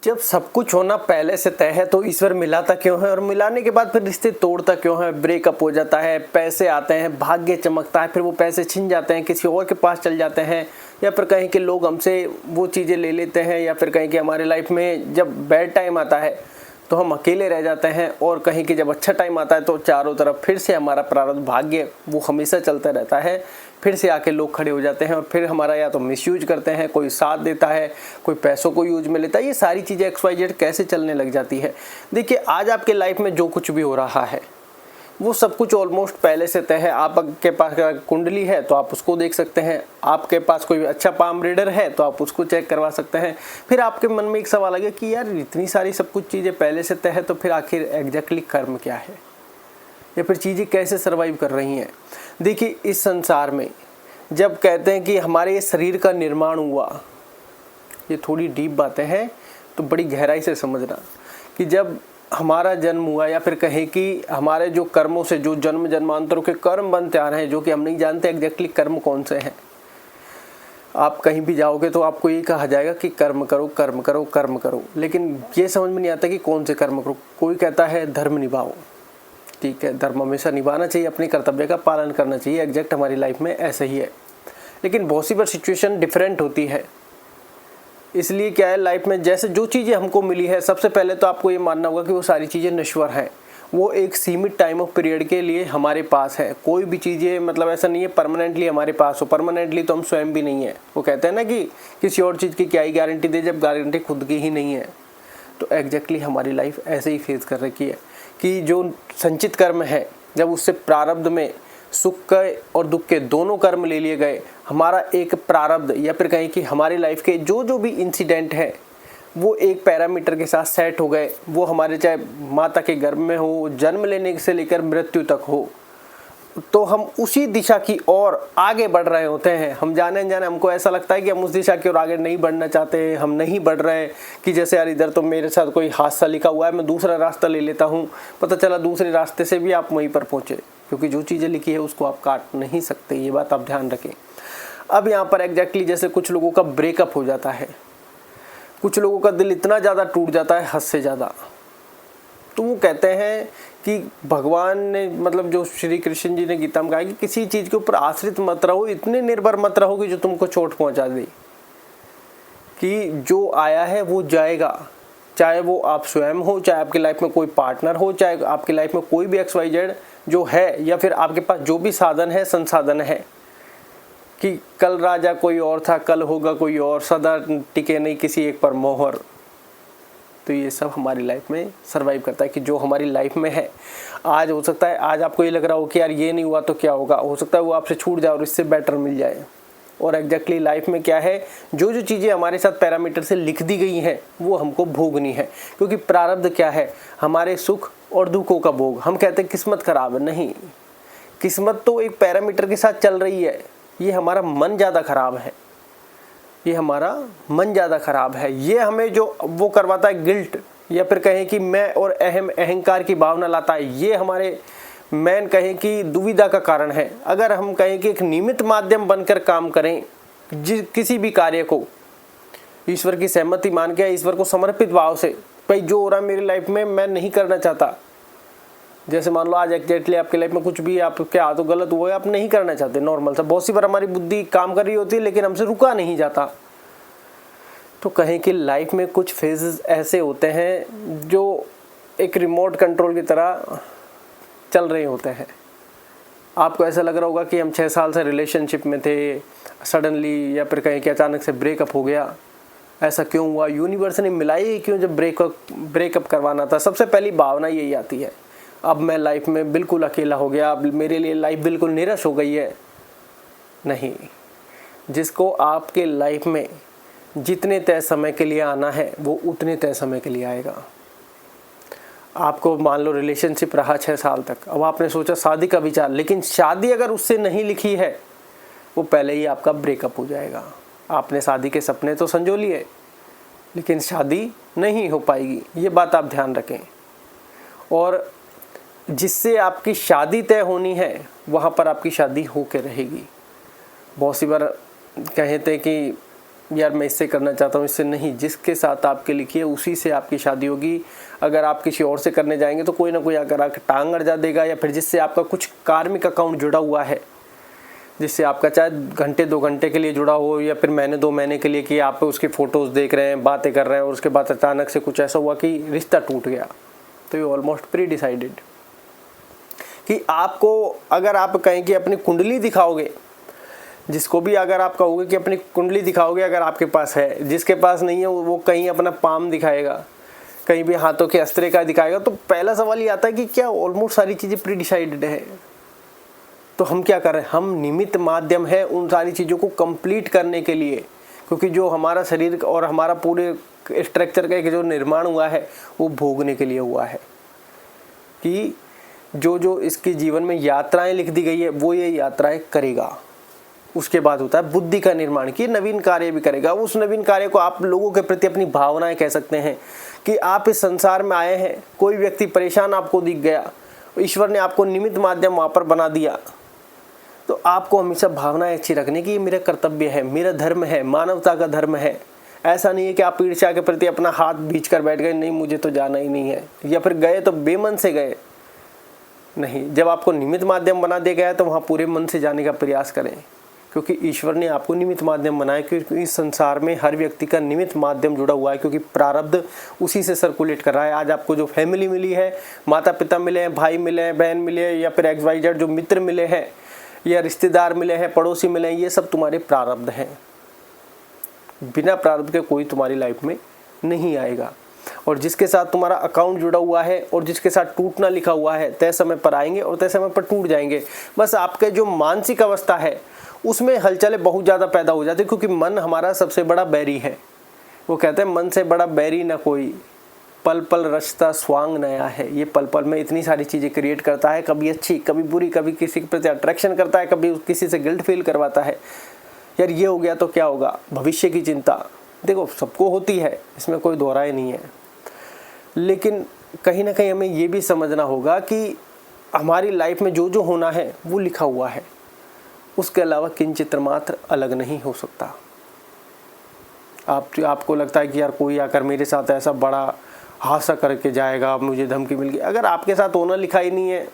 जब सब कुछ होना पहले से तय है तो ईश्वर मिलाता क्यों है, और मिलाने के बाद फिर रिश्ते तोड़ता क्यों है। ब्रेकअप हो जाता है, पैसे आते हैं, भाग्य चमकता है, फिर वो पैसे छिन जाते हैं, किसी और के पास चल जाते हैं, या फिर कहीं के लोग हमसे वो चीज़ें ले लेते हैं, या फिर कहीं कि हमारे लाइफ में जब बैड टाइम आता है तो हम अकेले रह जाते हैं, और कहीं कि जब अच्छा टाइम आता है तो चारों तरफ फिर से हमारा प्रारब्ध भाग्य वो हमेशा चलता रहता है। फिर से आके लोग खड़े हो जाते हैं और फिर हमारा या तो मिसयूज करते हैं, कोई साथ देता है, कोई पैसों को यूज में लेता है। ये सारी चीज़ें XYZ कैसे चलने लग जाती है। देखिए, आज आपके लाइफ में जो कुछ भी हो रहा है वो सब कुछ ऑलमोस्ट पहले से तय है। आपके पास कुंडली है तो आप उसको देख सकते हैं, आपके पास कोई अच्छा पाम रीडर है तो आप उसको चेक करवा सकते हैं। फिर आपके मन में एक सवाल आ गया कि यार इतनी सारी सब कुछ चीज़ें पहले से तय है, तो फिर आखिर एग्जैक्टली कर्म क्या है, या फिर चीज़ें कैसे सर्वाइव कर रही हैं। देखिए, इस संसार में जब कहते हैं कि हमारे शरीर का निर्माण हुआ, ये थोड़ी डीप बातें हैं तो बड़ी गहराई से समझना, कि जब हमारा जन्म हुआ, या फिर कहें कि हमारे जो कर्मों से जो जन्म जन्मांतरों के कर्म बनते आ रहे हैं, जो कि हम नहीं जानते एग्जैक्टली कर्म कौन से हैं। आप कहीं भी जाओगे तो आपको ये कहा जाएगा कि कर्म करो, कर्म करो, कर्म करो, लेकिन ये समझ में नहीं आता कि कौन से कर्म करो। कोई कहता है धर्म निभाओ, ठीक है, धर्म हमेशा निभाना चाहिए, अपने कर्तव्य का पालन करना चाहिए, एग्जैक्ट हमारी लाइफ में ऐसे ही है। लेकिन बहुत सी बार सिचुएशन डिफरेंट होती है। इसलिए क्या है, लाइफ में जैसे जो चीज़ें हमको मिली है, सबसे पहले तो आपको ये मानना होगा कि वो सारी चीज़ें नश्वर हैं। वो एक सीमित टाइम ऑफ पीरियड के लिए हमारे पास है। कोई भी चीज़ें मतलब ऐसा नहीं है परमानेंटली हमारे पास हो। परमानेंटली तो हम स्वयं भी नहीं है। वो कहते हैं ना कि किसी और चीज़ की क्या ही गारंटी दे जब गारंटी खुद की ही नहीं है। तो एग्जैक्टली हमारी लाइफ ऐसे ही फेस कर रखी है कि जो संचित कर्म है, जब उससे प्रारब्ध में सुख के और दुख के दोनों कर्म ले लिए गए, हमारा एक प्रारब्ध या फिर कहें कि हमारी लाइफ के जो भी इंसिडेंट है वो एक पैरामीटर के साथ सेट हो गए। वो हमारे चाहे माता के गर्भ में हो, जन्म लेने से लेकर मृत्यु तक हो, तो हम उसी दिशा की ओर आगे बढ़ रहे होते हैं। हम जाने अनजाने हमको ऐसा लगता है कि हम उस दिशा की ओर आगे नहीं बढ़ना चाहते, हम नहीं बढ़ रहे, कि जैसे यार इधर तो मेरे साथ कोई हादसा लिखा हुआ है, मैं दूसरा रास्ता ले लेता हूँ, पता चला दूसरे रास्ते से भी आप वहीं पर पहुँचे, क्योंकि जो चीज़ें लिखी है उसको आप काट नहीं सकते। ये बात आप ध्यान रखें। अब यहाँ पर एग्जैक्टली जैसे कुछ लोगों का ब्रेकअप हो जाता है, कुछ लोगों का दिल इतना ज़्यादा टूट जाता है हद से ज़्यादा, तो वो कहते हैं कि भगवान ने मतलब जो श्री कृष्ण जी ने गीता में कहा कि किसी चीज़ के ऊपर आश्रित मत रहो, इतने निर्भर मत रहो कि जो तुमको चोट पहुंचा दे, कि जो आया है वो जाएगा। चाहे वो आप स्वयं हो, चाहे आपकी लाइफ में कोई पार्टनर हो, चाहे आपकी लाइफ में कोई भी XYZ जो है, या फिर आपके पास जो भी साधन है, संसाधन है, कि कल राजा कोई और था, कल होगा कोई और, सदा टिके नहीं किसी एक पर मोहर। तो ये सब हमारी लाइफ में सर्वाइव करता है कि जो हमारी लाइफ में है। आज हो सकता है आज आपको ये लग रहा हो कि यार ये नहीं हुआ तो क्या होगा, हो सकता है वो आपसे छूट जाए और इससे बेटर मिल जाए। और एग्जैक्टली लाइफ में क्या है, जो चीज़ें हमारे साथ पैरामीटर से लिख दी गई हैं वो हमको भोगनी है, क्योंकि प्रारब्ध क्या है, हमारे सुख और दुखों का भोग। हम कहते हैं किस्मत खराब है, नहीं, किस्मत तो एक पैरामीटर के साथ चल रही है। ये हमारा मन ज़्यादा खराब है, ये हमारा मन ज़्यादा खराब है। ये हमें जो वो करवाता है गिल्ट, या फिर कहें कि मैं और अहंकार की भावना लाता है, ये हमारे मैन कहें कि दुविधा का कारण है। अगर हम कहें कि एक निमित्त माध्यम बनकर काम करें किसी भी कार्य को, ईश्वर की सहमति मान के, ईश्वर को समर्पित भाव से, भाई जो हो रहा है मेरी लाइफ में मैं नहीं करना चाहता। जैसे मान लो आज एग्जैक्टली आपकी लाइफ में कुछ भी आपके हाथों गलत हुआ है, आप नहीं करना चाहते, नॉर्मल सा। बहुत सी बार हमारी बुद्धि काम कर रही होती है लेकिन हमसे रुका नहीं जाता। तो कहें कि लाइफ में कुछ फेजेस ऐसे होते हैं जो एक रिमोट कंट्रोल की तरह चल रहे होते हैं। आपको ऐसा लग रहा होगा कि हम 6 साल से रिलेशनशिप में थे, सडनली या फिर कहें कि अचानक से ब्रेकअप हो गया। ऐसा क्यों हुआ, यूनिवर्स ने मिलाई ही क्यों जब ब्रेकअप करवाना था। सबसे पहली भावना यही आती है, अब मैं लाइफ में बिल्कुल अकेला हो गया, अब मेरे लिए लाइफ बिल्कुल निराश हो गई है। नहीं, जिसको आपके लाइफ में जितने तय समय के लिए आना है वो उतने तय समय के लिए आएगा। आपको मान लो रिलेशनशिप रहा 6 साल तक, अब आपने सोचा शादी का विचार, लेकिन शादी अगर उससे नहीं लिखी है वो पहले ही आपका ब्रेकअप हो जाएगा। आपने शादी के सपने तो संजो लिए लेकिन शादी नहीं हो पाएगी, ये बात आप ध्यान रखें। और जिससे आपकी शादी तय होनी है वहाँ पर आपकी शादी होके रहेगी। बहुत सी बार कहते कि यार मैं इससे करना चाहता हूँ, इससे नहीं, जिसके साथ आपके लिखी है उसी से आपकी शादी होगी। अगर आप किसी और से करने जाएंगे तो कोई ना कोई आकर आकर टांग अड़जा देगा, या फिर जिससे आपका कुछ कार्मिक अकाउंट जुड़ा हुआ है, जिससे आपका चाहे घंटे 2 घंटे के लिए जुड़ा हो या फिर महीने 2 महीने के लिए, कि आप उसकी फ़ोटोज़ देख रहे हैं, बातें कर रहे हैं, और उसके बाद अचानक से कुछ ऐसा हुआ कि रिश्ता टूट गया, तो ये ऑलमोस्ट प्री डिसाइडेड कि आपको, अगर आप कहें कि अपनी कुंडली दिखाओगे, जिसको भी अगर आप कहोगे कि अपनी कुंडली दिखाओगे, अगर आपके पास है, जिसके पास नहीं है वो कहीं अपना पाम दिखाएगा, कहीं भी हाथों के अस्त्रे का दिखाएगा, तो पहला सवाल ये आता है कि क्या ऑलमोस्ट सारी चीज़ें प्री डिसाइडेड है? तो हम क्या कर रहे हैं? हम निमित्त माध्यम है उन सारी चीज़ों को कंप्लीट करने के लिए, क्योंकि जो हमारा शरीर और हमारा पूरे स्ट्रक्चर का जो निर्माण हुआ है वो भोगने के लिए हुआ है, कि जो जो इसके जीवन में यात्राएं लिख दी गई है वो ये यात्राएं करेगा। उसके बाद होता है बुद्धि का निर्माण, कि नवीन कार्य भी करेगा। उस नवीन कार्य को आप लोगों के प्रति अपनी भावनाएं कह सकते हैं, कि आप इस संसार में आए हैं, कोई व्यक्ति परेशान आपको दिख गया, ईश्वर ने आपको निमित्त माध्यम वहाँ पर बना दिया, तो आपको हमेशा भावनाएं अच्छी रखने की, ये मेरा कर्तव्य है, मेरा धर्म है, मानवता का धर्म है। ऐसा नहीं है कि आप ईर्ष्या के प्रति अपना हाथ बींच कर बैठ गए, नहीं मुझे तो जाना ही नहीं है, या फिर गए तो बेमन से गए। नहीं, जब आपको निमित्त माध्यम बना दिया गया है तो वहाँ पूरे मन से जाने का प्रयास करें, क्योंकि ईश्वर ने आपको निमित्त माध्यम बनाया। क्योंकि इस संसार में हर व्यक्ति का निमित्त माध्यम जुड़ा हुआ है, क्योंकि प्रारब्ध उसी से सर्कुलेट कर रहा है। आज आपको जो फैमिली मिली है, माता पिता मिले हैं, भाई मिले हैं, बहन मिले हैं, या फिर XYZ जो मित्र मिले हैं, या रिश्तेदार मिले हैं, पड़ोसी मिले हैं, ये सब तुम्हारे प्रारब्ध हैं। बिना प्रारब्ध के कोई तुम्हारी लाइफ में नहीं आएगा। और जिसके साथ तुम्हारा अकाउंट जुड़ा हुआ है और जिसके साथ टूटना लिखा हुआ है, तय समय पर आएंगे और तय समय पर टूट जाएंगे। बस आपके जो मानसिक अवस्था है उसमें हलचलें बहुत ज़्यादा पैदा हो जाती है, क्योंकि मन हमारा सबसे बड़ा बैरी है। वो कहते हैं मन से बड़ा बैरी ना कोई, पल पल रचता स्वांग नया है। ये पल पल में इतनी सारी चीज़ें क्रिएट करता है, कभी अच्छी कभी बुरी, कभी किसी के प्रति अट्रैक्शन करता है, कभी किसी से गिल्ट फील करवाता है, यार ये हो गया तो क्या होगा, भविष्य की चिंता। देखो सबको होती है, इसमें कोई दोहराए नहीं है, लेकिन कहीं ना कहीं हमें ये भी समझना होगा कि हमारी लाइफ में जो जो होना है वो लिखा हुआ है, उसके अलावा किंचित मात्र अलग नहीं हो सकता। आपको लगता है कि यार कोई आकर मेरे साथ ऐसा बड़ा हादसा करके जाएगा, मुझे धमकी मिल गई, अगर आपके साथ होना लिखा ही नहीं है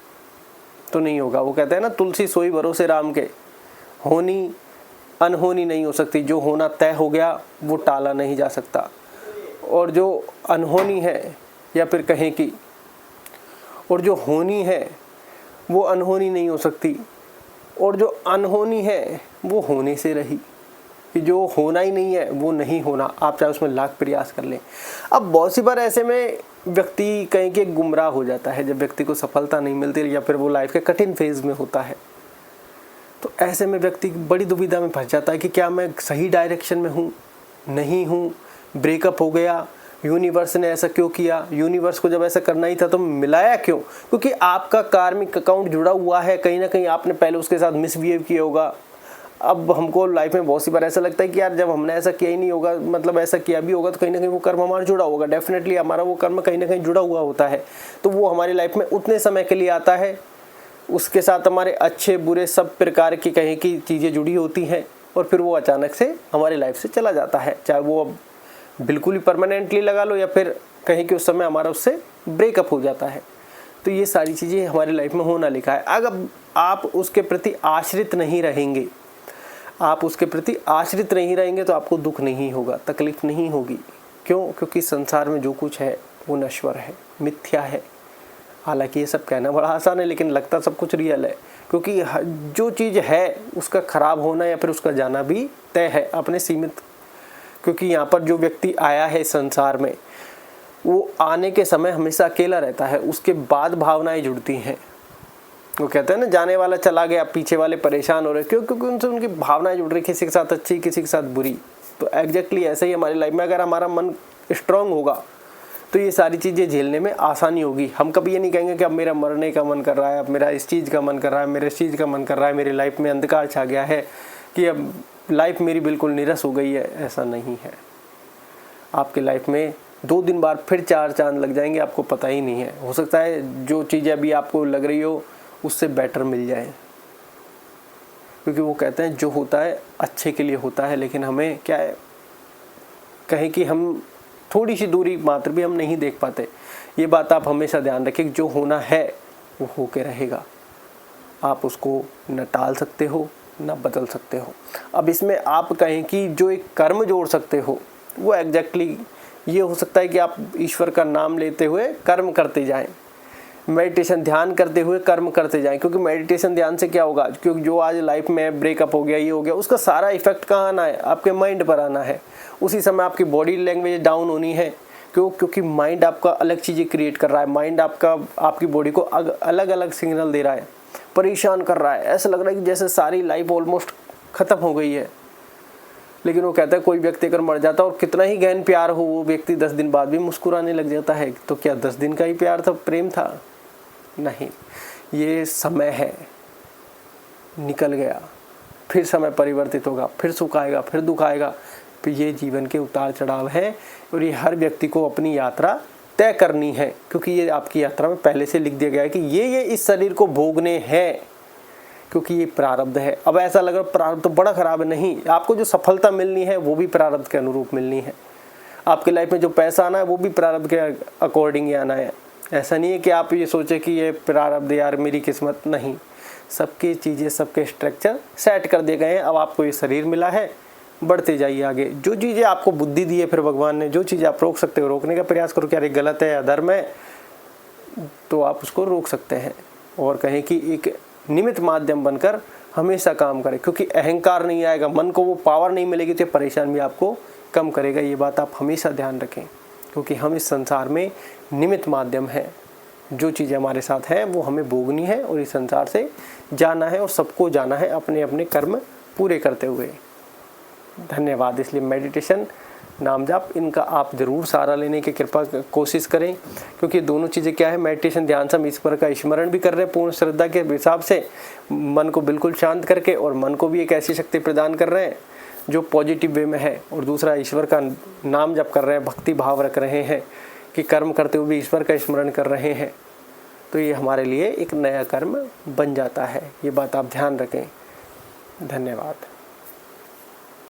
तो नहीं होगा। वो कहते हैं ना, तुलसी सोई भरोसे राम के, होनी अनहोनी नहीं हो सकती। जो होना तय हो गया वो टाला नहीं जा सकता, और जो अनहोनी है या फिर कहें कि और जो होनी है वो अनहोनी नहीं हो सकती, और जो अनहोनी है वो होने से रही, कि जो होना ही नहीं है वो नहीं होना, आप चाहे उसमें लाख प्रयास कर लें। अब बहुत सी बार ऐसे में व्यक्ति कहीं के गुमराह हो जाता है, जब व्यक्ति को सफलता नहीं मिलती या फिर वो लाइफ के कठिन फेज में होता है, तो ऐसे में व्यक्ति बड़ी दुविधा में फंस जाता है कि क्या मैं सही डायरेक्शन में हूँ, नहीं हूँ, ब्रेकअप हो गया, यूनिवर्स ने ऐसा क्यों किया, यूनिवर्स को जब ऐसा करना ही था तो मिलाया क्यों? क्योंकि आपका कार्मिक अकाउंट जुड़ा हुआ है, कहीं ना कहीं आपने पहले उसके साथ मिसबिहेव किया होगा। अब हमको लाइफ में बहुत सी बार ऐसा लगता है कि यार जब हमने ऐसा किया ही नहीं होगा, मतलब ऐसा किया भी होगा तो कहीं ना कहीं वो कर्म हमारा जुड़ा होगा, डेफिनेटली हमारा वो कर्म कहीं ना कहीं जुड़ा हुआ होता है, तो वो हमारी लाइफ में उतने समय के लिए आता है, उसके साथ हमारे अच्छे बुरे सब प्रकार की कहीं की चीज़ें जुड़ी होती हैं, और फिर वो अचानक से हमारी लाइफ से चला जाता है, चाहे वो अब बिल्कुल ही परमानेंटली लगा लो या फिर कहीं कि उस समय हमारा उससे ब्रेकअप हो जाता है। तो ये सारी चीज़ें हमारी लाइफ में होना लिखा है। अगर आप उसके प्रति आश्रित नहीं रहेंगे, आप उसके प्रति आश्रित नहीं रहेंगे तो आपको दुख नहीं होगा, तकलीफ नहीं होगी। क्यों? क्योंकि संसार में जो कुछ है वो नश्वर है, मिथ्या है। हालांकि ये सब कहना बड़ा आसान है, लेकिन लगता सब कुछ रियल है, क्योंकि जो चीज़ है उसका खराब होना या फिर उसका जाना भी तय है, अपने सीमित। क्योंकि यहाँ पर जो व्यक्ति आया है संसार में, वो आने के समय हमेशा अकेला रहता है, उसके बाद भावनाएं जुड़ती हैं। वो कहते हैं ना, जाने वाला चला गया, पीछे वाले परेशान हो रहे, क्यों? क्योंकि उनसे उनकी भावनाएं जुड़ रही, किसी के साथ अच्छी, किसी के साथ बुरी। तो एग्जैक्टली ऐसे ही हमारी लाइफ में अगर हमारा मन स्ट्रांग होगा तो ये सारी चीज़ें झेलने में आसानी होगी। हम कभी ये नहीं कहेंगे कि अब मेरा मरने का मन कर रहा है, अब मेरा इस चीज़ का मन कर रहा है, मेरे इस चीज़ का मन कर रहा है, मेरी लाइफ में अंधकार छा गया है, कि अब लाइफ मेरी बिल्कुल निरस हो गई है। ऐसा नहीं है। आपकी लाइफ में 2 दिन बाद फिर 4 चांद लग जाएंगे, आपको पता ही नहीं है। हो सकता है जो चीज़ें अभी आपको लग रही हो उससे बेटर मिल जाए, क्योंकि वो कहते हैं जो होता है अच्छे के लिए होता है, लेकिन हमें क्या है, कहें कि हम थोड़ी सी दूरी मात्र भी हम नहीं देख पाते। ये बात आप हमेशा ध्यान रखें, जो होना है वो होके रहेगा। आप उसको न टाल सकते हो न बदल सकते हो। अब इसमें आप कहें कि जो एक कर्म जोड़ सकते हो वो एग्जैक्टली ये हो सकता है कि आप ईश्वर का नाम लेते हुए कर्म करते जाएं, मेडिटेशन ध्यान करते हुए कर्म करते जाएं। क्योंकि मेडिटेशन ध्यान से क्या होगा, क्योंकि जो आज लाइफ में ब्रेकअप हो गया, ये हो गया, उसका सारा इफेक्ट कहाँ आना है, आपके माइंड पर आना है। उसी समय आपकी बॉडी लैंग्वेज डाउन होनी है। क्योंकि माइंड आपका अलग चीज़ें क्रिएट कर रहा है। माइंड आपकी बॉडी को अलग अलग सिग्नल दे रहा है, परेशान कर रहा है। ऐसा लग रहा है कि जैसे सारी लाइफ ऑलमोस्ट ख़त्म हो गई है। लेकिन वो कहता है कोई व्यक्ति अगर मर जाता है और कितना ही गहन प्यार हो, वो व्यक्ति 10 दिन बाद भी मुस्कुराने लग जाता है। तो क्या 10 दिन का ही प्यार था, प्रेम था? नहीं, ये समय है, निकल गया, फिर समय परिवर्तित होगा, फिर सुख आएगा, फिर दुख आएगा। तो ये जीवन के उतार चढ़ाव है और ये हर व्यक्ति को अपनी यात्रा तय करनी है। क्योंकि ये आपकी यात्रा में पहले से लिख दिया गया है कि ये इस शरीर को भोगने हैं, क्योंकि ये प्रारब्ध है। अब ऐसा लग रहा है प्रारब्ध तो बड़ा खराब है, नहीं, आपको जो सफलता मिलनी है वो भी प्रारब्ध के अनुरूप मिलनी है। आपकी लाइफ में जो पैसा आना है वो भी प्रारब्ध के अकॉर्डिंग ही आना है। ऐसा नहीं है कि आप ये सोचें कि ये प्रारब्ध यार मेरी किस्मत, नहीं, सबकी चीज़ें, सबके स्ट्रक्चर सेट कर दिए गए हैं। अब आपको ये शरीर मिला है, बढ़ते जाइए आगे। जो चीज़ें आपको बुद्धि दी है फिर भगवान ने, जो चीज़ें आप रोक सकते हो रोकने का प्रयास करो। क्या ये गलत है, अधर्म है, तो आप उसको रोक सकते हैं। और कहें कि एक निमित्त माध्यम बनकर हमेशा काम करें, क्योंकि अहंकार नहीं आएगा, मन को वो पावर नहीं मिलेगी तो परेशान भी आपको कम करेगा। ये बात आप हमेशा ध्यान रखें, क्योंकि हम इस संसार में निमित्त माध्यम हैं। जो चीज़ें हमारे साथ हैं वो हमें भोगनी है और इस संसार से जाना है, और सबको जाना है अपने अपने कर्म पूरे करते हुए। धन्यवाद। इसलिए मेडिटेशन, नाम जाप, इनका आप ज़रूर सहारा लेने की कृपा कोशिश करें, क्योंकि दोनों चीज़ें क्या है, मेडिटेशन ध्यान से हम ईश्वर का स्मरण भी कर रहे हैं पूर्ण श्रद्धा के हिसाब से, मन को बिल्कुल शांत करके, और मन को भी एक ऐसी शक्ति प्रदान कर रहे हैं जो पॉजिटिव वे में है। और दूसरा, ईश्वर का नाम जप कर रहे हैं, भक्ति भाव रख रहे हैं कि कर्म करते हुए भी ईश्वर का स्मरण कर रहे हैं। तो ये हमारे लिए एक नया कर्म बन जाता है। ये बात आप ध्यान रखें। धन्यवाद।